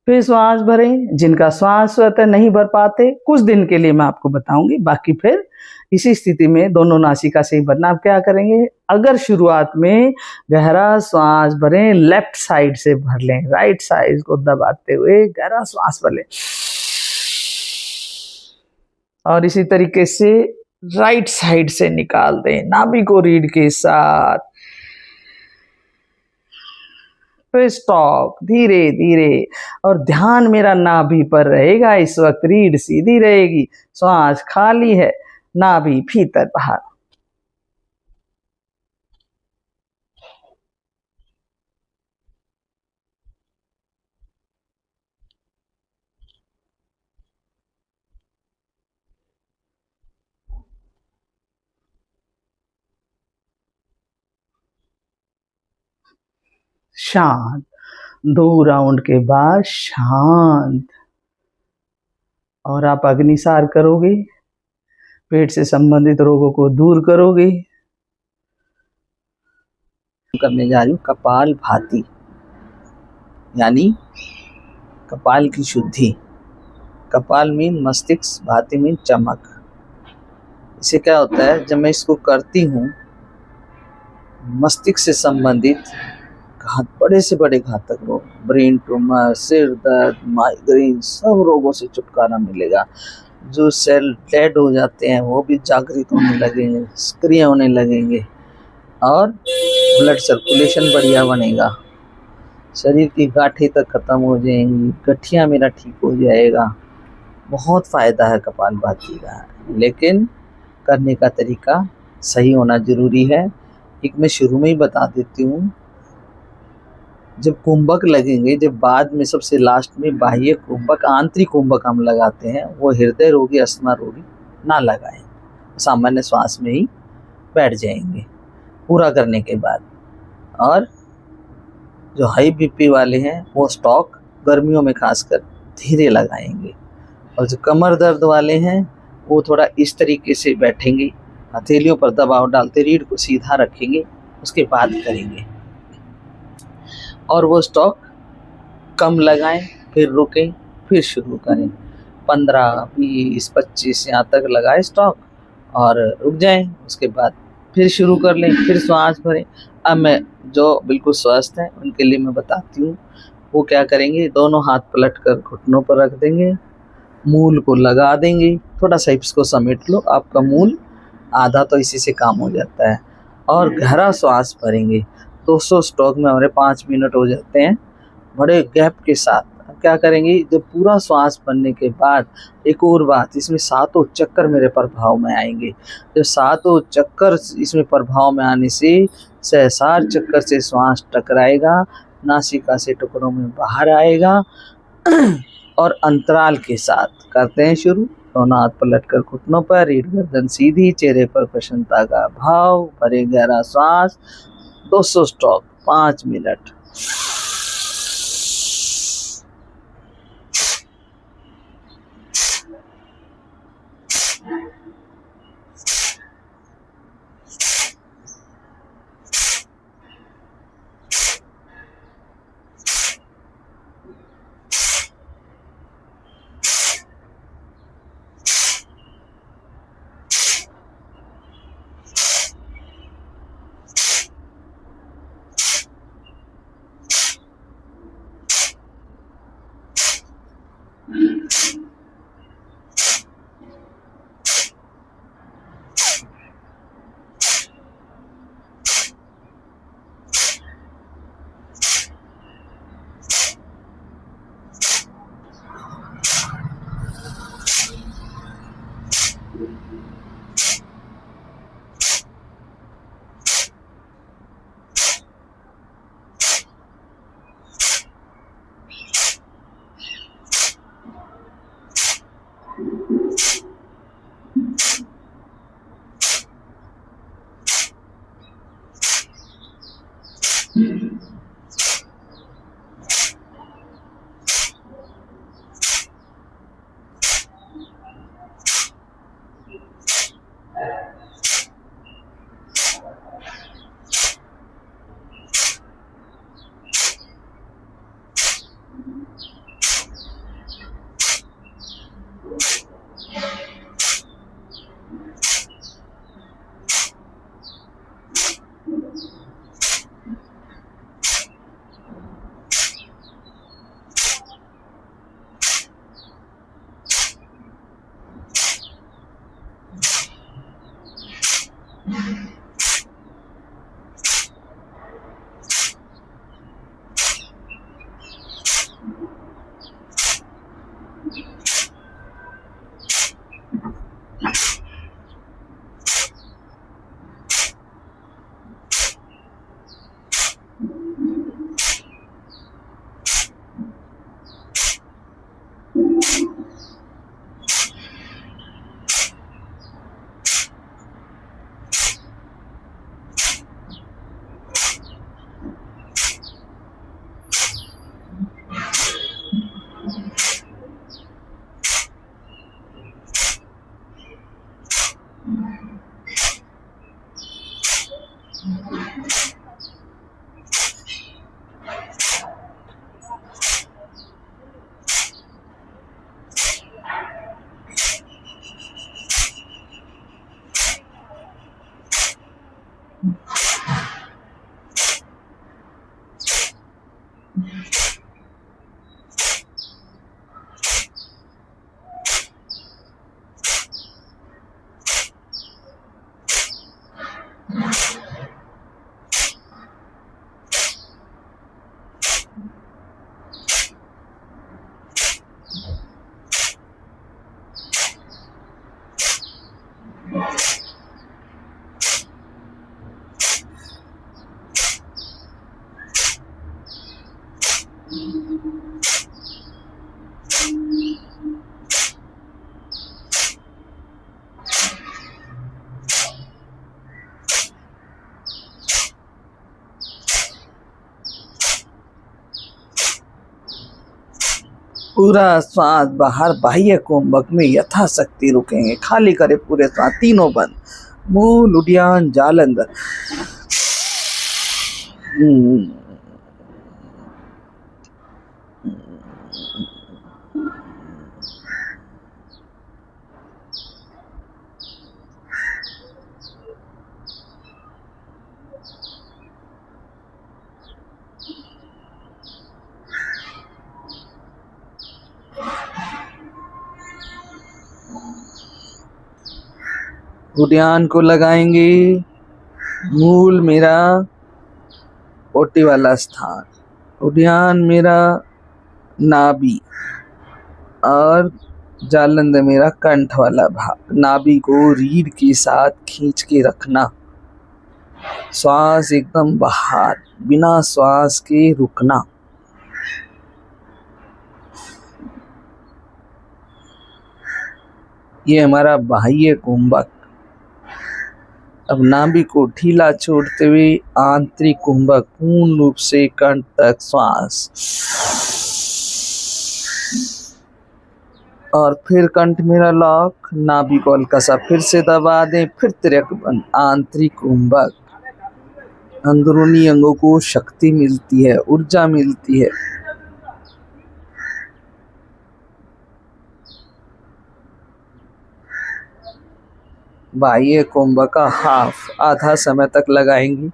फिर श्वास भरें। जिनका श्वास स्वतः नहीं भर पाते, कुछ दिन के लिए मैं आपको बताऊंगी, बाकी फिर इसी स्थिति में दोनों नासिका से ही भरना। आप क्या करेंगे, अगर शुरुआत में गहरा श्वास भरें, लेफ्ट साइड से भर लें, राइट साइड को दबाते हुए गहरा श्वास भर लें, और इसी तरीके से राइट साइड से निकाल दें, नाभि को रीढ़ के साथ। फिर स्टॉप, धीरे धीरे, और ध्यान मेरा नाभि पर रहेगा। इस वक्त रीढ़ सीधी रहेगी, श्वास खाली है, नाभि भीतर बाहर। शांत। 2 राउंड के बाद शांत। और आप अग्निसार करोगे, पेट से संबंधित रोगों को दूर करोगे। करने जा रही हूँ कपाल भाती, यानी कपाल की शुद्धि। कपाल मीन मस्तिष्क, भाती मीन चमक। इससे क्या होता है, जब मैं इसको करती हूँ, मस्तिष्क से संबंधित बड़े से बड़े घातक रोग, ब्रेन ट्यूमर, सिर दर्द, माइग्रेन, सब रोगों से छुटकारा मिलेगा। जो सेल डेड हो जाते हैं वो भी जागृत होने लगेंगे, सक्रिय होने लगेंगे, और ब्लड सर्कुलेशन बढ़िया बनेगा। शरीर की गांठें तक खत्म हो जाएंगी, गठिया मेरा ठीक हो जाएगा। बहुत फ़ायदा है कपालभाति का, लेकिन करने का तरीका सही होना ज़रूरी है। एक मैं शुरू में ही बता देती हूँ, जब कुंभक लगेंगे, जब बाद में सबसे लास्ट में बाह्य कुंभक, आंतरिक कुंभक हम लगाते हैं, वो हृदय रोगी, अस्थमा रोगी ना लगाएं, सामान्य श्वास में ही बैठ जाएंगे पूरा करने के बाद। और जो हाई बीपी वाले हैं वो स्टॉक गर्मियों में खासकर धीरे लगाएंगे, और जो कमर दर्द वाले हैं वो थोड़ा इस तरीके से बैठेंगे, हथेलियों पर दबाव डालते रीढ़ को सीधा रखेंगे, उसके बाद करेंगे। और वो स्टॉक कम लगाएं, फिर रुकें, फिर शुरू करें। 15, 20, 25 यहाँ तक लगाए स्टॉक और रुक जाएं, उसके बाद फिर शुरू कर लें, फिर श्वास भरें। अब मैं जो बिल्कुल स्वस्थ हैं उनके लिए मैं बताती हूँ। वो क्या करेंगे, दोनों हाथ पलट कर घुटनों पर रख देंगे, मूल को लगा देंगे, थोड़ा सा हिप्स को समेट लो, आपका मूल आधा तो इसी से काम हो जाता है। और गहरा श्वास भरेंगे। 200 स्टॉक में हमारे 5 मिनट हो जाते हैं बड़े गैप के साथ। अब क्या करेंगे, जब पूरा श्वास भरने के बाद एक और बात, इसमें 7 चक्कर मेरे प्रभाव में आएंगे। जब 7 चक्कर इसमें प्रभाव में आने से सहस्रार चक्कर से श्वास टकराएगा, नासिका से टुकड़ों में बाहर आएगा। और अंतराल के साथ करते हैं शुरू। दोनों हाथ पलट कर घुटनों पर, रीढ़ गर्दन सीधी, चेहरे पर प्रसन्नता का भाव, भरे गहरा श्वास। 200 स्टॉक 5 मिनट। पूरा श्वास बाहर बाह्य कुंभक में यथाशक्ति रुकेंगे। खाली करे पूरे श्वास, तीनों बंद, मूल, उद्यान, जालंधर। उद्यान को लगाएंगे, मूल मेरा ओटी वाला स्थान, उद्यान मेरा नाभि और जालंधर मेरा कंठ वाला भाग। नाभि को रीढ़ के साथ खींच के रखना, श्वास एकदम बाहर, बिना श्वास के रुकना। ये हमारा बाह्य कुंभक। अब नाभि को ढीला छोड़ते हुए आंतरिक कुंभक पूर्ण रूप से कंठ तक श्वास, और फिर कंठ मेरा लॉक, नाभि को हल्का सा फिर से दबा दें, फिर तिरक बंद। आंतरिक कुंभक, अंदरूनी अंगों को शक्ति मिलती है, ऊर्जा मिलती है। बाह्य कुंभक का हाफ, आधा समय तक लगाएंगी।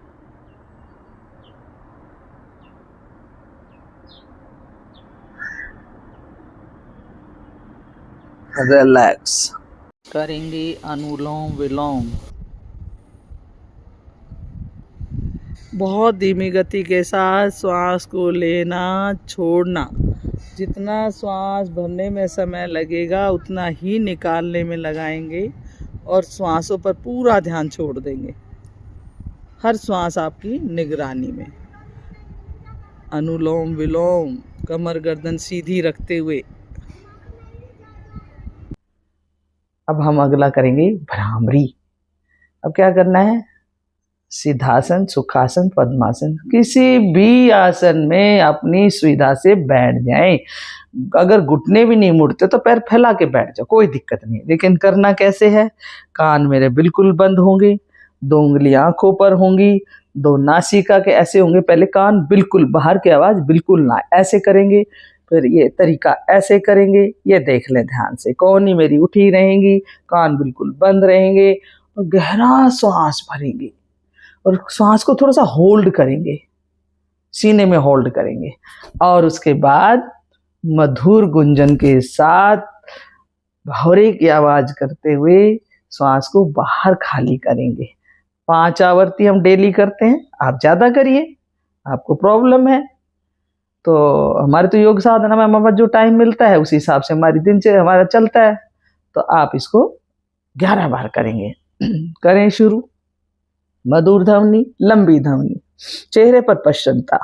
रिलैक्स करेंगे, अनुलोम विलोम। बहुत धीमी गति के साथ श्वास को लेना, छोड़ना। जितना श्वास भरने में समय लगेगा उतना ही निकालने में लगाएंगे और श्वासों पर पूरा ध्यान छोड़ देंगे। हर श्वास आपकी निगरानी में। अनुलोम विलोम, कमर गर्दन सीधी रखते हुए। अब हम अगला करेंगे भ्रामरी। अब क्या करना है? सिद्धासन, सुखासन, पद्मासन, किसी भी आसन में अपनी सुविधा से बैठ जाएं। अगर घुटने भी नहीं मुड़ते तो पैर फैला के बैठ जाओ, कोई दिक्कत नहीं। लेकिन करना कैसे है? कान मेरे बिल्कुल बंद होंगे, 2 उंगलियां आंखों पर होंगी, 2 नासिका के ऐसे होंगे। पहले कान बिल्कुल, बाहर की आवाज बिल्कुल ना, ऐसे करेंगे। फिर ये तरीका ऐसे करेंगे, ये देख लें ध्यान से। कोहनी मेरी उठी रहेंगी, कान बिल्कुल बंद रहेंगे और गहरा श्वास भरेंगे और श्वास को थोड़ा सा होल्ड करेंगे, सीने में होल्ड करेंगे। और उसके बाद मधुर गुंजन के साथ भौरे की आवाज करते हुए श्वास को बाहर खाली करेंगे। 5 आवर्ती हम डेली करते हैं, आप ज्यादा करिए, आपको प्रॉब्लम है तो। हमारे तो योग साधना में हमारे जो टाइम मिलता है उसी हिसाब से हमारी दिनचर्या हमारा चलता है, तो आप इसको 11 बार करेंगे। करें शुरू। मधुर ध्वनि, लंबी ध्वनि, चेहरे पर प्रसन्नता।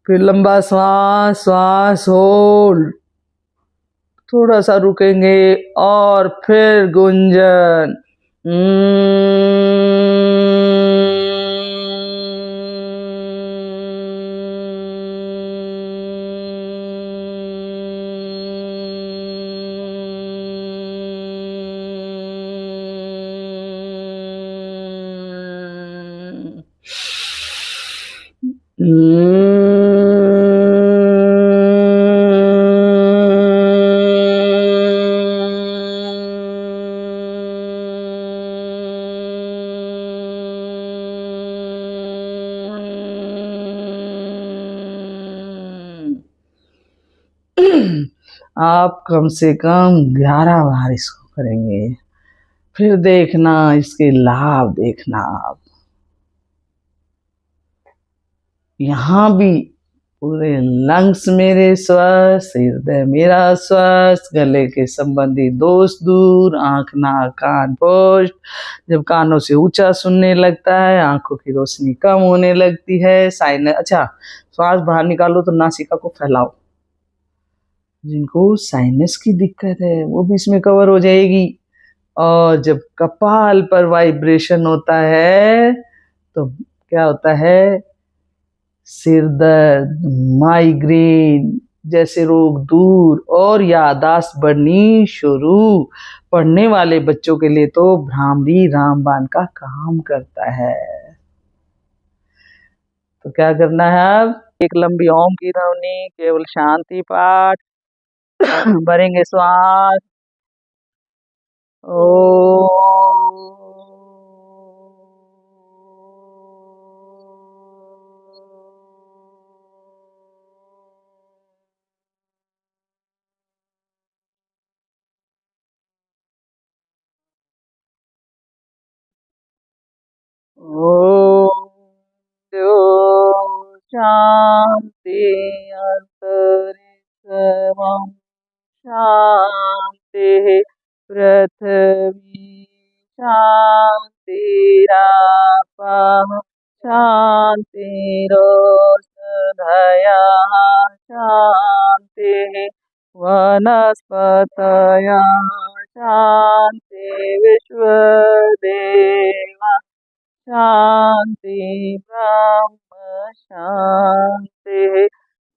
फिर लंबा श्वास, श्वास होल्ड, थोड़ा सा रुकेंगे और फिर गुंजन। आप कम से कम 11 बार इसको करेंगे, फिर देखना इसके लाभ देखना। आप यहाँ भी पूरे लंग्स मेरे स्वस्थ, हृदय मेरा स्वस्थ, गले के संबंधी दोष दूर, आंख नाक कान पोस्ट। जब कानों से ऊंचा सुनने लगता है, आंखों की रोशनी कम होने लगती है, साइनस। अच्छा, श्वास बाहर निकालो तो नासिका को फैलाओ। जिनको साइनस की दिक्कत है वो भी इसमें कवर हो जाएगी। और जब कपाल पर वाइब्रेशन होता है तो क्या होता है, सिर दर्द, माइग्रेन जैसे रोग दूर और याददाश्त बढ़नी शुरू। पढ़ने वाले बच्चों के लिए तो भ्रामरी रामबाण का काम करता है। तो क्या करना है अब, एक लंबी ओम की ध्वनि, केवल शांति पाठ। भरेंगे श्वास। ओ ओम जो शांति अंतरिक्षं शांति पृथ्वी शांतिरापः शांतिरोषधयः शांतिः वनस्पतयः शांति विश्वदेवा शांति ब्रह्म शांति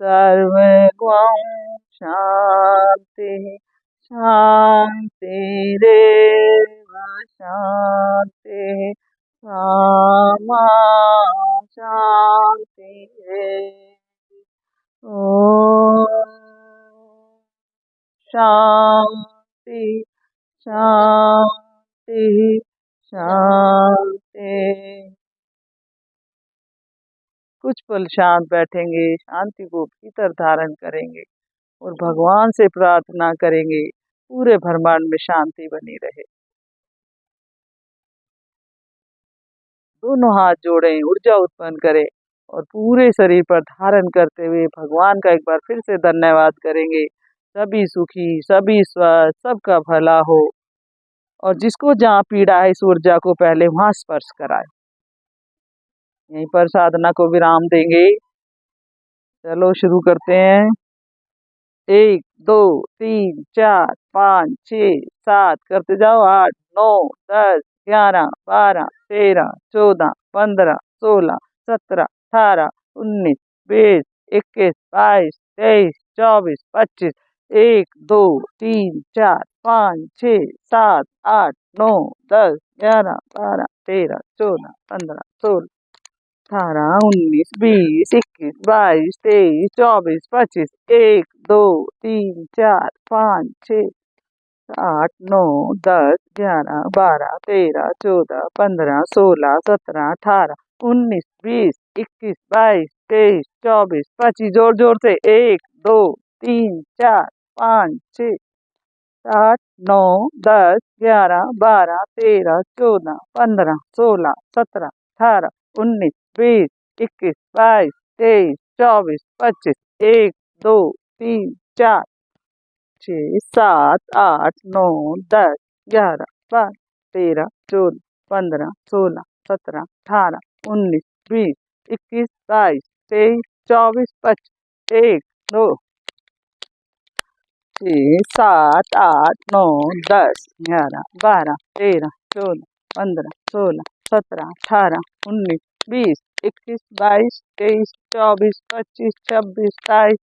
सर्वगुण शांति शांतिरेव शांति सामा शांति ओम शांति शांति शांति। कुछ पल शांत बैठेंगे, शांति को भीतर धारण करेंगे और भगवान से प्रार्थना करेंगे पूरे ब्रह्मांड में शांति बनी रहे। दोनों हाथ जोड़ें, ऊर्जा उत्पन्न करें और पूरे शरीर पर धारण करते हुए भगवान का एक बार फिर से धन्यवाद करेंगे। सभी सुखी, सभी स्वस्थ, सबका भला हो। और जिसको जहाँ पीड़ा है इस ऊर्जा को पहले वहां स्पर्श कराए। यहीं पर साधना को विराम देंगे। चलो शुरू करते हैं। 1 2 3 4 5 6 7 करते जाओ। 8 9 10 11 12 13 14 15 16 17 18 19 20 21 22 23 24 25 1 2 3 4 5 6 7 8 9 10 11 12 13 14 15 16 18 19 20 21 22 23 24 25 1 2 3 4 5 6 8 9 10 11 12 13 14 15 16 17 18 19 20 21 22 23 24 25 जोर जोर से 1 2 3 4 5 6 8 9 10 11 12 13 14 15 16 17 18 19 20 21 22 23 24 25 1 2 3 4 6 7 8 9 10 11 12 13 14 15 16 17 18 19 20 21 22 23 24 25 1 2 6 7 8 9 10 11 12 13 14 15 16 17 18 19 20 21 22 23 24 25 26 27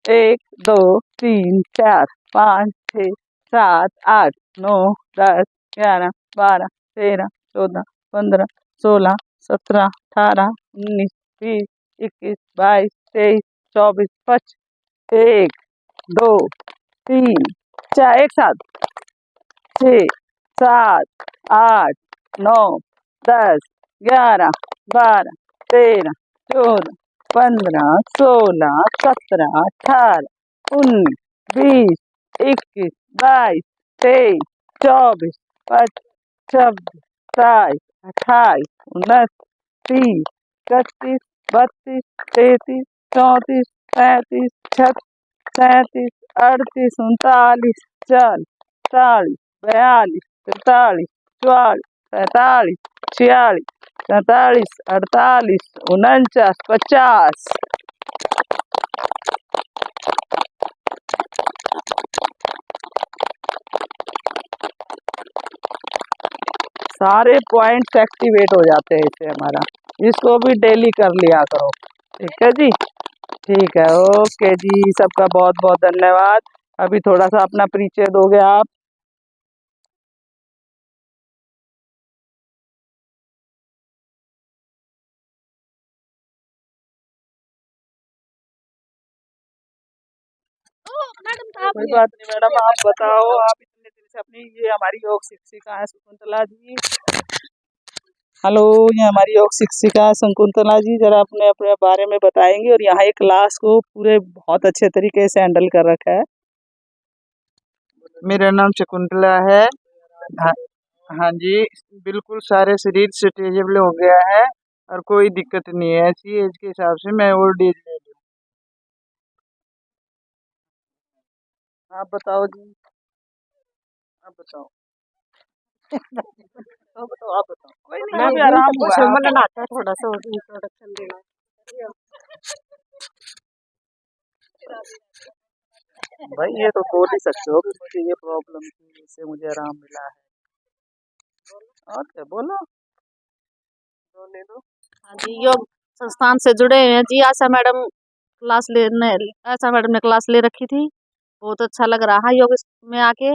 1 2 3 4 5 6 7 8 9 10 11 12 13 14 15 16 17 18 19 20 21 22 23 24 25 1 2 3 4 एक साथ 6 7 8 9 10 11 12 13 14 15 16 17 18 19 20 21 22 23 24 25 26 27 28 29 30 31 32 33 34, 35, 36, 37, 38, 39, 40, 41, 42, 43, 44, 45, 46, 47, 48, 49, 50। सारे पॉइंट्स एक्टिवेट हो जाते हैं इससे हमारा। इसको भी डेली कर लिया करो, ठीक है जी। ठीक है, ओके जी, सबका बहुत बहुत धन्यवाद। अभी थोड़ा सा अपना परिचय दोगे आप? कोई बात नहीं मैडम, आप बताओ। आप इतने दिन से अपनी, ये हमारी योग शिक्षिका है शकुंतला जी। हेलो, ये हमारी योग शिक्षिका शकुंतला जी, जरा अपने अपने बारे में बताएंगे। और यहाँ एक क्लास को पूरे बहुत अच्छे तरीके से हैंडल कर रखा है। मेरा नाम शकुंतला है। हाँ, हाँ जी, बिल्कुल सारे शरीर स्ट्रेचेबल हो गया है और कोई दिक्कत नहीं है। ऐसी एज के हिसाब से मैं ओल्ड एज में हूँ। आप बताओ जी, आप बताओ। आप बताओ, आप बताओ। कोई नहीं, मैं भी आराम हुआ है। मन आता है थोड़ा सा इंट्रोडक्शन देना। भाई ये तो बोल ही सकते हो कि मुझे ये प्रॉब्लम थी, इससे मुझे आराम मिला है। और क्या बोलो, ले दो। हाँ जी, योग संस्थान से जुड़े हैं जी। आशा मैडम आशा मैडम ने क्लास ले रखी थी। बहुत अच्छा लग रहा है योग में आके।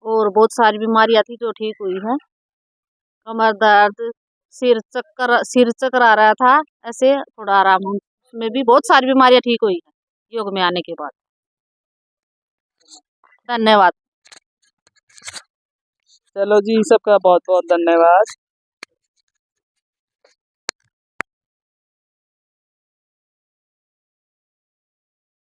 और बहुत सारी बीमारियां थी जो ठीक हुई है। कमर दर्द, सिर चक्कर आ रहा था, ऐसे थोड़ा आराम में भी बहुत सारी बीमारियां ठीक हुई है योग में आने के बाद। धन्यवाद। चलो जी, सबका बहुत बहुत धन्यवाद।